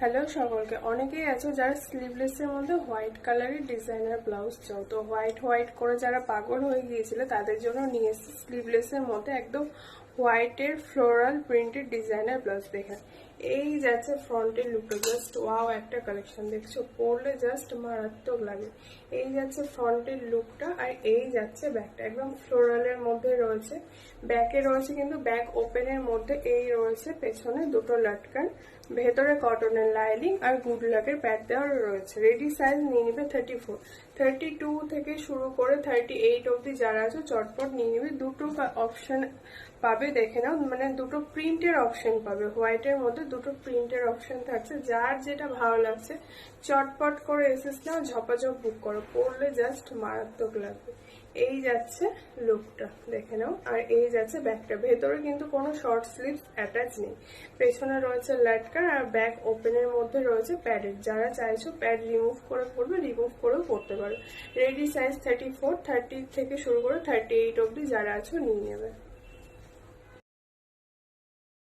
Hello সকলকে, অনেকেই আছে যারা স্লিভলেসের মধ্যে হোয়াইট কালারের ডিজাইনার ব্লাউজ চাও। তো হোয়াইট হোয়াইট করে যারা পাগল হয়ে গিয়েছিল তাদের জন্য নিয়ে এসেছি স্লিভলেসের মধ্যে একদম হোয়াইটের ফ্লোরাল প্রিন্টেড ডিজাইনার ব্লাউজ। দেখেন এই যাচ্ছে ফ্রন্টের লুকটা, জাস্ট ওয়াও একটা কালেকশন, দেখছো পরলে জাস্ট মারাত্মক লাগে। এই যাচ্ছে ফ্রন্টের লুকটা, আর এই যাচ্ছে ব্যাকটা একদম ফ্লোরালের মধ্যে রয়েছে। ব্যাকে রয়েছে কিন্তু ব্যাক ওপেনের মধ্যে এই রয়েছে পেছনে দুটো লাটকান, ভেতরে কটনের লাইনিং আর গুড লাকের প্যাড দেওয়া রয়েছে। রেডি সাইজ নিয়ে নিবে 34, 32 থেকে শুরু করে 38 অবধি যারা আছে চটপট নিয়ে নিবে। দুটো অপশন পাবে, দেখে নাও, মানে দুটো প্রিন্টের অপশন পাবে। হোয়াইটের মধ্যে দুটো প্রিন্টের অপশন থাকছে, যার যেটা ভালো লাগছে চটপট করে এসেস নাও, ঝপাঝপ বুক করো, পরলে জাস্ট মারাত্মক লাগবে। এই যাচ্ছে লুকটা, দেখে নাও। আর এই যাচ্ছে ব্যাকটা, ভেতরে কিন্তু কোনো শর্ট স্লিভস অ্যাটাচ নেই, পেছনে রয়েছে লাটকান আর ব্যাক ওপেনের মধ্যে রয়েছে প্যাডেড। যারা চাইছো প্যাড রিমুভ করে পরবে, রিমুভ করেও পরতে পারো। রেডি সাইজ 34, 30 থেকে শুরু করে 38 অবধি যারা আছো নিয়ে নেবে।